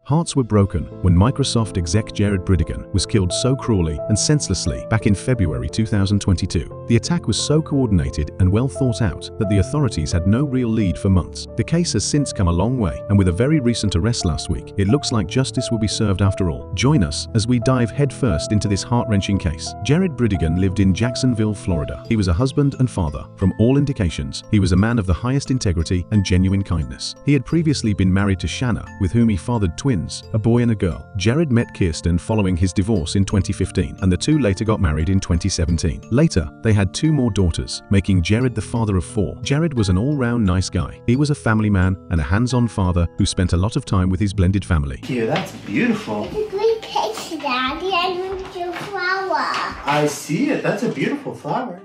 Hearts were broken when Microsoft Exec Jared Bridegan was killed so cruelly and senselessly back in February 2022. The attack was so coordinated and well thought out that the authorities had no real lead for months. The case has since come a long way, and with a very recent arrest last week, it looks like justice will be served after all. Join us as we dive headfirst into this heart-wrenching case. Jared Bridegan lived in Jacksonville, Florida. He was a husband and father. From all indications, he was a man of the highest integrity and genuine kindness. He had previously been married to Shanna, with whom he fathered twins, a boy and a girl. Jared met Kirsten following his divorce in 2015, and the two later got married in 2017. Later, they had two more daughters, making Jared the father of four. Jared was an all-round nice guy. He was a family man and a hands-on father who spent a lot of time with his blended family. Yeah, that's beautiful. It's a great picture, Daddy. I want your flower. I see it. That's a beautiful flower.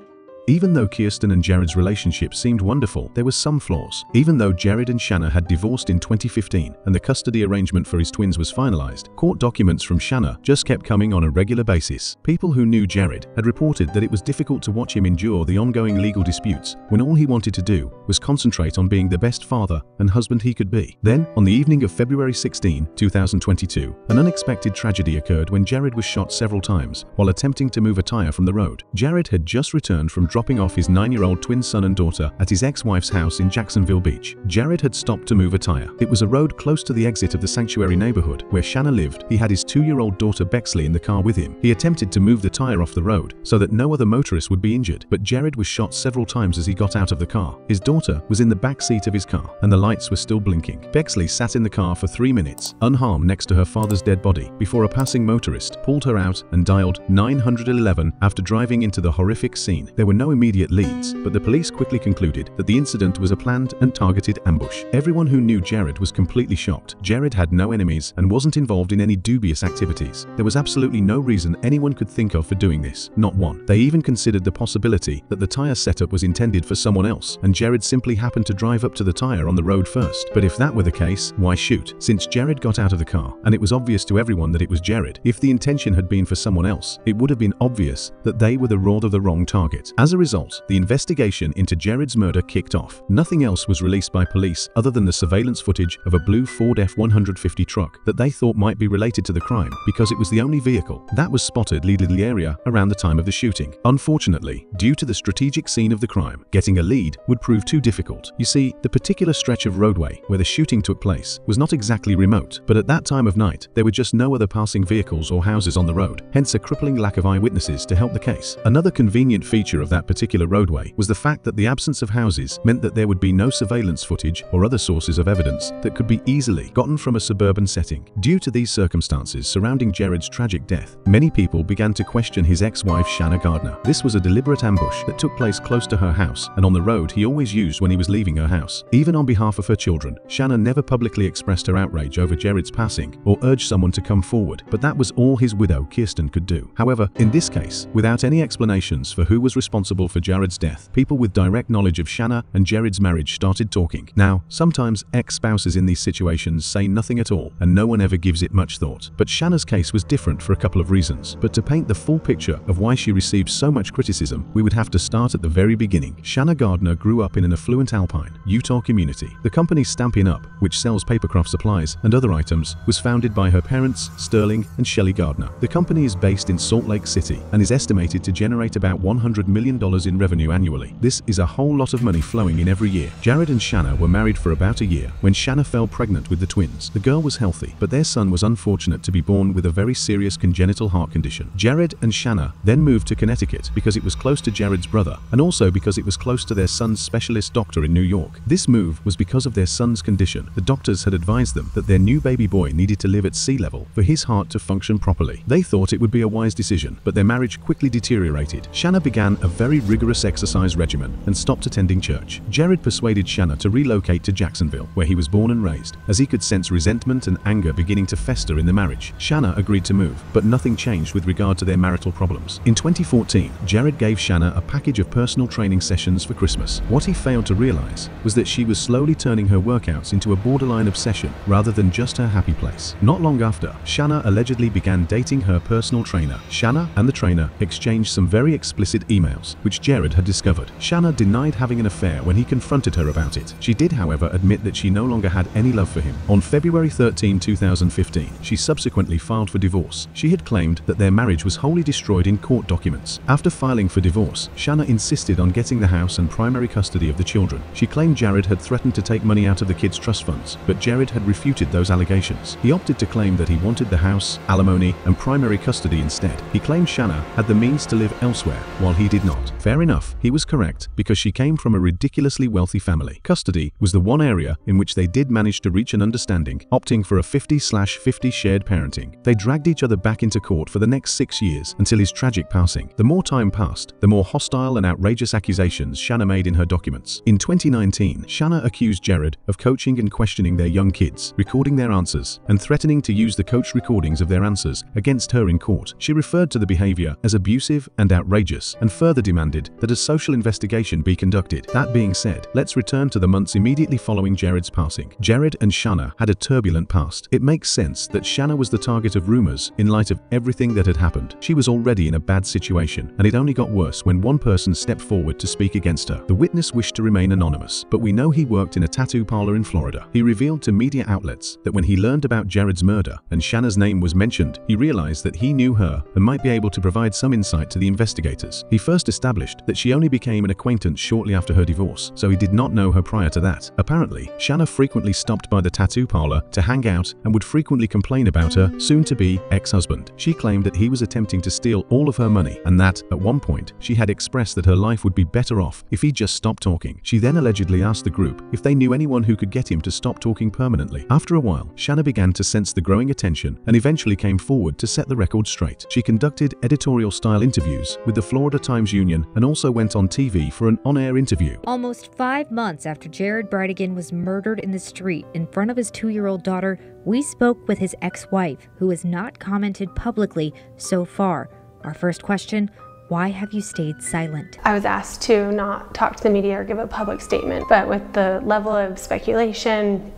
Even though Kirsten and Jared's relationship seemed wonderful, there were some flaws. Even though Jared and Shanna had divorced in 2015 and the custody arrangement for his twins was finalized, court documents from Shanna just kept coming on a regular basis. People who knew Jared had reported that it was difficult to watch him endure the ongoing legal disputes when all he wanted to do was concentrate on being the best father and husband he could be. Then, on the evening of February 16, 2022, an unexpected tragedy occurred when Jared was shot several times while attempting to move a tire from the road. Jared had just returned from dropping off his 9-year-old twin son and daughter at his ex-wife's house in Jacksonville Beach. Jared had stopped to move a tire. It was a road close to the exit of the sanctuary neighborhood where Shanna lived. He had his 2-year-old daughter 𝐉𝐻𝐈 in the car with him. He attempted to move the tire off the road so that no other motorist would be injured, but Jared was shot several times as he got out of the car. His daughter was in the back seat of his car, and the lights were still blinking. 𝐉𝐻𝐈 sat in the car for 3 minutes, unharmed next to her father's dead body, before a passing motorist pulled her out and dialed 911 after driving into the horrific scene. There were no immediate leads, but the police quickly concluded that the incident was a planned and targeted ambush. Everyone who knew Jared was completely shocked. Jared had no enemies and wasn't involved in any dubious activities. There was absolutely no reason anyone could think of for doing this, not one. They even considered the possibility that the tire setup was intended for someone else, and Jared simply happened to drive up to the tire on the road first. But if that were the case, why shoot? Since Jared got out of the car, and it was obvious to everyone that it was Jared, if the intention had been for someone else, it would have been obvious that they were the wrong target. As a result, the investigation into Jared's murder kicked off. Nothing else was released by police other than the surveillance footage of a blue Ford F-150 truck that they thought might be related to the crime because it was the only vehicle that was spotted leaving the area around the time of the shooting. Unfortunately, due to the strategic scene of the crime, getting a lead would prove too difficult. You see, the particular stretch of roadway where the shooting took place was not exactly remote, but at that time of night, there were just no other passing vehicles or houses on the road, hence a crippling lack of eyewitnesses to help the case. Another convenient feature of that particular roadway was the fact that the absence of houses meant that there would be no surveillance footage or other sources of evidence that could be easily gotten from a suburban setting. Due to these circumstances surrounding Jared's tragic death, many people began to question his ex-wife Shanna Gardner. This was a deliberate ambush that took place close to her house and on the road he always used when he was leaving her house. Even on behalf of her children, Shanna never publicly expressed her outrage over Jared's passing or urged someone to come forward, but that was all his widow Kirsten could do. However, in this case, without any explanations for who was responsible for Jared's death, people with direct knowledge of Shanna and Jared's marriage started talking. Now, sometimes ex-spouses in these situations say nothing at all, and no one ever gives it much thought. But Shanna's case was different for a couple of reasons. But to paint the full picture of why she received so much criticism, we would have to start at the very beginning. Shanna Gardner grew up in an affluent Alpine, Utah community. The company Stampin' Up, which sells papercraft supplies and other items, was founded by her parents, Sterling and Shelley Gardner. The company is based in Salt Lake City and is estimated to generate about $100 million in revenue annually. This is a whole lot of money flowing in every year. Jared and Shanna were married for about a year when Shanna fell pregnant with the twins. The girl was healthy, but their son was unfortunate to be born with a very serious congenital heart condition. Jared and Shanna then moved to Connecticut because it was close to Jared's brother and also because it was close to their son's specialist doctor in New York. This move was because of their son's condition. The doctors had advised them that their new baby boy needed to live at sea level for his heart to function properly. They thought it would be a wise decision, but their marriage quickly deteriorated. Shanna began a very rigorous exercise regimen and stopped attending church. Jared persuaded Shanna to relocate to Jacksonville, where he was born and raised, as he could sense resentment and anger beginning to fester in the marriage. Shanna agreed to move, but nothing changed with regard to their marital problems. In 2014, Jared gave Shanna a package of personal training sessions for Christmas. What he failed to realize was that she was slowly turning her workouts into a borderline obsession rather than just her happy place. Not long after, Shanna allegedly began dating her personal trainer. Shanna and the trainer exchanged some very explicit emails, which Jared had discovered. Shanna denied having an affair when he confronted her about it. She did, however, admit that she no longer had any love for him. On February 13, 2015, she subsequently filed for divorce. She had claimed that their marriage was wholly destroyed in court documents. After filing for divorce, Shanna insisted on getting the house and primary custody of the children. She claimed Jared had threatened to take money out of the kids' trust funds, but Jared had refuted those allegations. He opted to claim that he wanted the house, alimony, and primary custody instead. He claimed Shanna had the means to live elsewhere, while he did not. Fair enough, he was correct, because she came from a ridiculously wealthy family. Custody was the one area in which they did manage to reach an understanding, opting for a 50/50 shared parenting. They dragged each other back into court for the next 6 years until his tragic passing. The more time passed, the more hostile and outrageous accusations Shanna made in her documents. In 2019, Shanna accused Jared of coaching and questioning their young kids, recording their answers, and threatening to use the coach recordings of their answers against her in court. She referred to the behavior as abusive and outrageous, and further demanded that a social investigation be conducted. That being said, let's return to the months immediately following Jared's passing. Jared and Shanna had a turbulent past. It makes sense that Shanna was the target of rumors in light of everything that had happened. She was already in a bad situation, and it only got worse when one person stepped forward to speak against her. The witness wished to remain anonymous, but we know he worked in a tattoo parlor in Florida. He revealed to media outlets that when he learned about Jared's murder and Shanna's name was mentioned, he realized that he knew her and might be able to provide some insight to the investigators. He first established that she only became an acquaintance shortly after her divorce, so he did not know her prior to that. Apparently, Shanna frequently stopped by the tattoo parlor to hang out and would frequently complain about her soon-to-be ex-husband. She claimed that he was attempting to steal all of her money, and that, at one point, she had expressed that her life would be better off if he just stopped talking. She then allegedly asked the group if they knew anyone who could get him to stop talking permanently. After a while, Shanna began to sense the growing attention and eventually came forward to set the record straight. She conducted editorial-style interviews with the Florida Times-Union and also went on TV for an on-air interview. Almost 5 months after Jared Bridegan was murdered in the street in front of his 2-year-old daughter, we spoke with his ex-wife, who has not commented publicly so far. Our first question: why have you stayed silent? I was asked to not talk to the media or give a public statement, but with the level of speculation,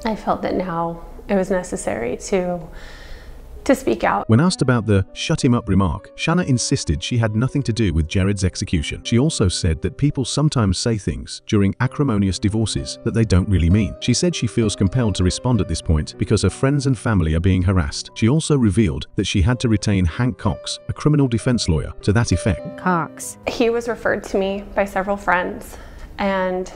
I felt that now it was necessary to speak out. When asked about the "shut him up" remark, Shanna insisted she had nothing to do with Jared's execution. She also said that people sometimes say things during acrimonious divorces that they don't really mean. She said she feels compelled to respond at this point because her friends and family are being harassed. She also revealed that she had to retain Hank Cox, a criminal defense lawyer, to that effect. Cox. He was referred to me by several friends, and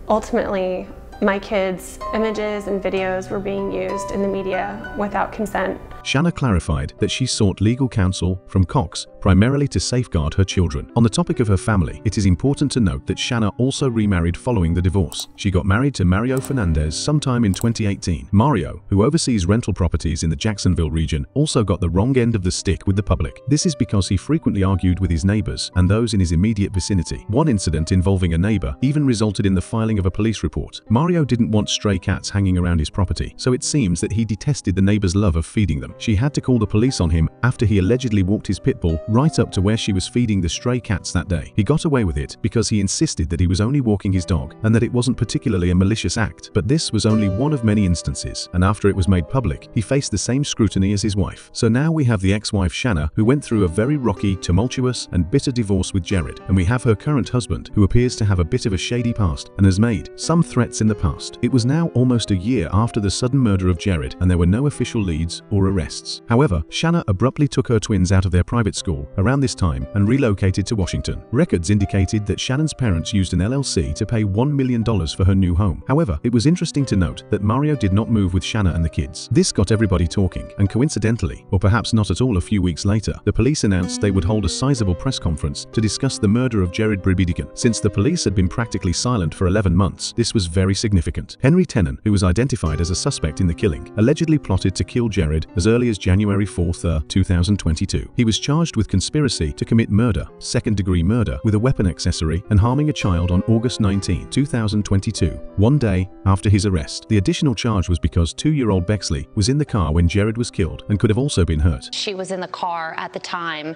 ultimately my kids' images and videos were being used in the media without consent. Shanna clarified that she sought legal counsel from Cox primarily to safeguard her children. On the topic of her family, it is important to note that Shanna also remarried following the divorce. She got married to Mario Fernandez sometime in 2018. Mario, who oversees rental properties in the Jacksonville region, also got the wrong end of the stick with the public. This is because he frequently argued with his neighbors and those in his immediate vicinity. One incident involving a neighbor even resulted in the filing of a police report. Mario didn't want stray cats hanging around his property, so it seems that he detested the neighbor's love of feeding them. She had to call the police on him after he allegedly walked his pit bull right up to where she was feeding the stray cats that day. He got away with it because he insisted that he was only walking his dog and that it wasn't particularly a malicious act. But this was only one of many instances, and after it was made public, he faced the same scrutiny as his wife. So now we have the ex-wife Shanna, who went through a very rocky, tumultuous, and bitter divorce with Jared, and we have her current husband, who appears to have a bit of a shady past and has made some threats in the past. It was now almost a year after the sudden murder of Jared, and there were no official leads or arrests. However, Shanna abruptly took her twins out of their private school around this time and relocated to Washington. Records indicated that Shannon's parents used an LLC to pay $1 million for her new home. However, it was interesting to note that Mario did not move with Shanna and the kids. This got everybody talking, and coincidentally, or perhaps not at all, a few weeks later, the police announced they would hold a sizable press conference to discuss the murder of Jared Bridegan. Since the police had been practically silent for 11 months, this was very significant. Henry Tennant, who was identified as a suspect in the killing, allegedly plotted to kill Jared as early as January 4, 2022. He was charged with conspiracy to commit murder, second-degree murder with a weapon accessory, and harming a child on August 19, 2022, one day after his arrest. The additional charge was because 2-year-old Bexley was in the car when Jared was killed and could have also been hurt. She was in the car at the time,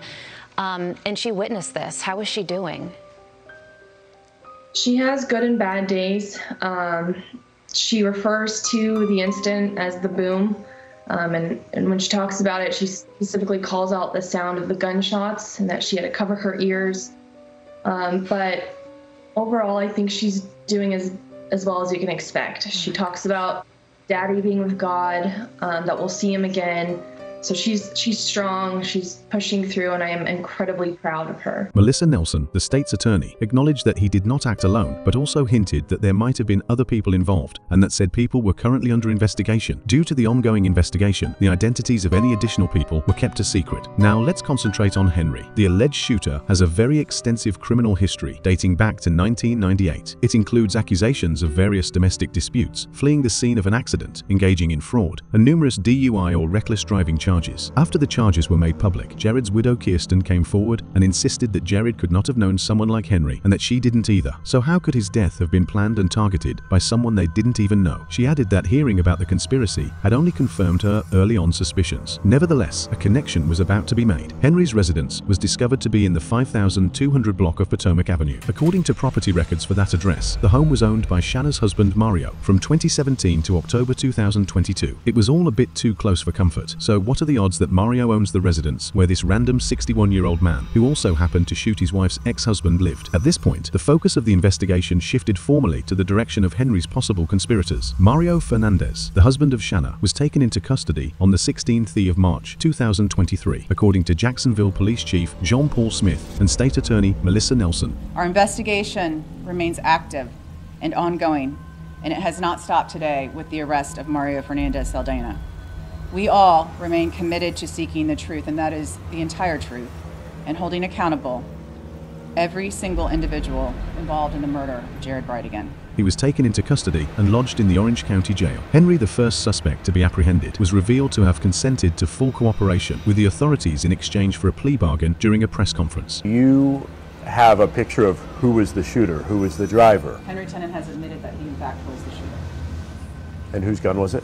and she witnessed this. How was she doing? She has good and bad days. She refers to the incident as the boom. And when she talks about it, she specifically calls out the sound of the gunshots and that she had to cover her ears But overall, I think she's doing as well as you can expect. She talks about Daddy being with God, that we'll see him again. So she's strong, she's pushing through, and I am incredibly proud of her. Melissa Nelson, the state's attorney, acknowledged that he did not act alone, but also hinted that there might have been other people involved, and that said people were currently under investigation. Due to the ongoing investigation, the identities of any additional people were kept a secret. Now let's concentrate on Henry. The alleged shooter has a very extensive criminal history dating back to 1998. It includes accusations of various domestic disputes, fleeing the scene of an accident, engaging in fraud, and numerous DUI or reckless driving charges. After the charges were made public, Jared's widow Kirsten came forward and insisted that Jared could not have known someone like Henry and that she didn't either. So how could his death have been planned and targeted by someone they didn't even know? She added that hearing about the conspiracy had only confirmed her early on suspicions. Nevertheless, a connection was about to be made. Henry's residence was discovered to be in the 5200 block of Potomac Avenue. According to property records for that address, the home was owned by Shanna's husband Mario from 2017 to October 2022. It was all a bit too close for comfort, so what are the odds that Mario owns the residence where this random 61-year-old man, who also happened to shoot his wife's ex-husband, lived? At this point, the focus of the investigation shifted formally to the direction of Henry's possible conspirators. Mario Fernandez, the husband of Shanna, was taken into custody on the 16th of March 2023, according to Jacksonville Police Chief John Paul Smith and State Attorney Melissa Nelson. Our investigation remains active and ongoing, and it has not stopped today with the arrest of Mario Fernandez Saldana. We all remain committed to seeking the truth, and that is the entire truth, and holding accountable every single individual involved in the murder of Jared Bridegan. He was taken into custody and lodged in the Orange County Jail. Henry, the first suspect to be apprehended, was revealed to have consented to full cooperation with the authorities in exchange for a plea bargain during a press conference. You have a picture of who was the shooter, who was the driver. Henry Tennant has admitted that he in fact was the shooter. And whose gun was it?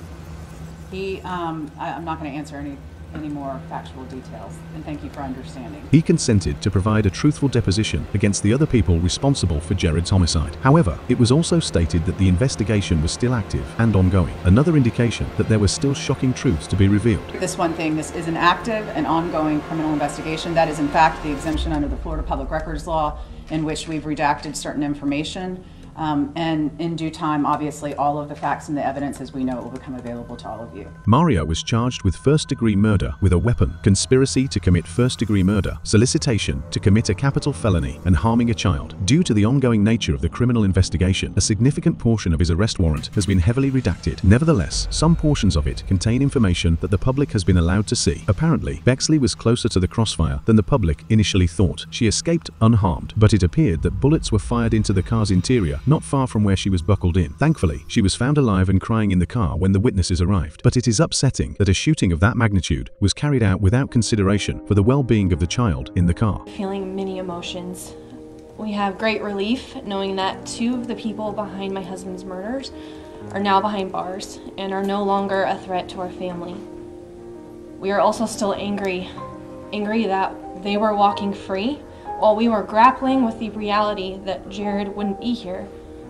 I'm not going to answer any more factual details, and thank you for understanding. He consented to provide a truthful deposition against the other people responsible for Jared's homicide. However, it was also stated that the investigation was still active and ongoing, another indication that there were still shocking truths to be revealed. This is an active and ongoing criminal investigation. That is in fact the exemption under the Florida Public Records Law, in which we've redacted certain information. And in due time, obviously, all of the facts and the evidence as we know it will become available to all of you. Mario was charged with first-degree murder with a weapon, conspiracy to commit first-degree murder, solicitation to commit a capital felony, and harming a child. Due to the ongoing nature of the criminal investigation, a significant portion of his arrest warrant has been heavily redacted. Nevertheless, some portions of it contain information that the public has been allowed to see. Apparently, Bexley was closer to the crossfire than the public initially thought. She escaped unharmed, but it appeared that bullets were fired into the car's interior, not far from where she was buckled in. Thankfully, she was found alive and crying in the car when the witnesses arrived. But it is upsetting that a shooting of that magnitude was carried out without consideration for the well-being of the child in the car. Feeling many emotions. We have great relief knowing that 2 of the people behind my husband's murders are now behind bars and are no longer a threat to our family. We are also still angry that they were walking free while we were grappling with the reality that Jared wouldn't be here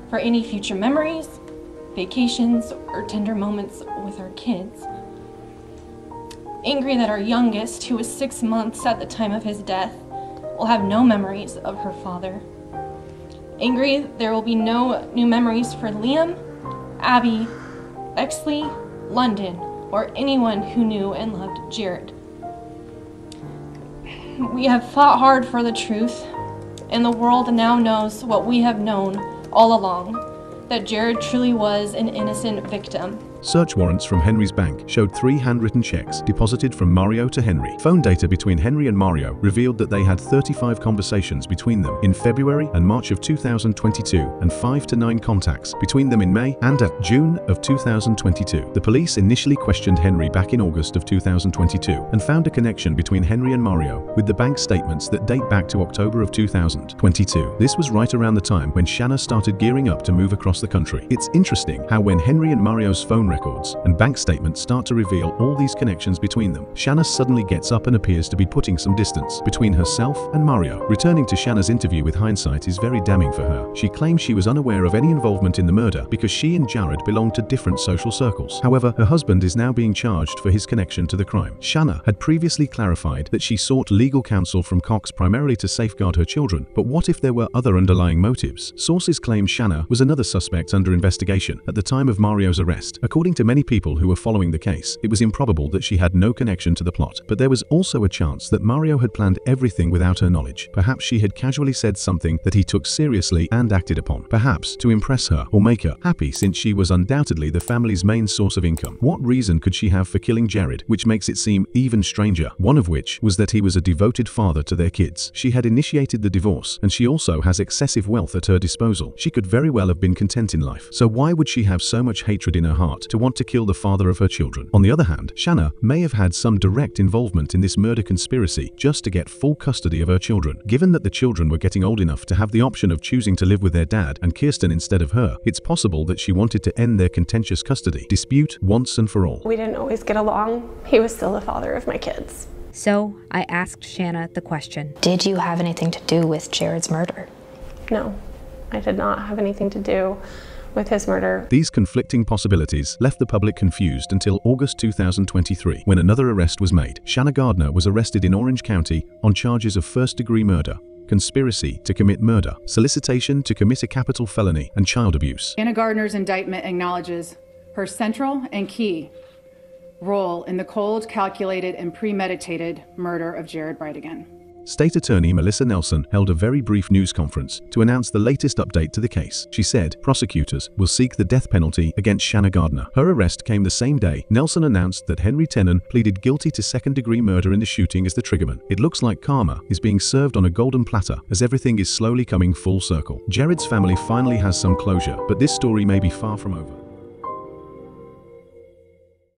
for any future memories, vacations, or tender moments with our kids. Angry that our youngest, who was 6 months at the time of his death, will have no memories of her father. Angry there will be no new memories for Liam, Abby, Bexley, London, or anyone who knew and loved Jared. We have fought hard for the truth, and the world now knows what we have known all along, that Jared truly was an innocent victim. Search warrants from Henry's bank showed 3 handwritten checks deposited from Mario to Henry. Phone data between Henry and Mario revealed that they had 35 conversations between them in February and March of 2022 and 5 to 9 contacts between them in May and June of 2022. The police initially questioned Henry back in August of 2022 and found a connection between Henry and Mario with the bank statements that date back to October of 2022. This was right around the time when Shanna started gearing up to move across the country. It's interesting how when Henry and Mario's phone records, and bank statements start to reveal all these connections between them. Shanna suddenly gets up and appears to be putting some distance between herself and Mario. Returning to Shanna's interview with hindsight is very damning for her. She claims she was unaware of any involvement in the murder because she and Jared belonged to different social circles. However, her husband is now being charged for his connection to the crime. Shanna had previously clarified that she sought legal counsel from Cox primarily to safeguard her children, but what if there were other underlying motives? Sources claim Shanna was another suspect under investigation at the time of Mario's arrest. According to many people who were following the case, it was improbable that she had no connection to the plot, but there was also a chance that Mario had planned everything without her knowledge. Perhaps she had casually said something that he took seriously and acted upon, perhaps to impress her or make her happy, since she was undoubtedly the family's main source of income. What reason could she have for killing Jared, which makes it seem even stranger, one of which was that he was a devoted father to their kids. She had initiated the divorce, and she also has excessive wealth at her disposal. She could very well have been content in life, so why would she have so much hatred in her heart to want to kill the father of her children? On the other hand, Shanna may have had some direct involvement in this murder conspiracy just to get full custody of her children. Given that the children were getting old enough to have the option of choosing to live with their dad and Kirsten instead of her, it's possible that she wanted to end their contentious custody dispute once and for all. We didn't always get along. He was still the father of my kids. So I asked Shanna the question. Did you have anything to do with Jared's murder? No, I did not have anything to do with his murder. These conflicting possibilities left the public confused until August 2023, when another arrest was made. Shanna Gardner was arrested in Orange County on charges of first-degree murder, conspiracy to commit murder, solicitation to commit a capital felony, and child abuse. Shanna Gardner's indictment acknowledges her central and key role in the cold, calculated, and premeditated murder of Jared Bridegan. State Attorney Melissa Nelson held a very brief news conference to announce the latest update to the case. She said prosecutors will seek the death penalty against Shanna Gardner. Her arrest came the same day. Nelson announced that Henry Tenon pleaded guilty to second-degree murder in the shooting as the triggerman. It looks like karma is being served on a golden platter as everything is slowly coming full circle. Jared's family finally has some closure, but this story may be far from over.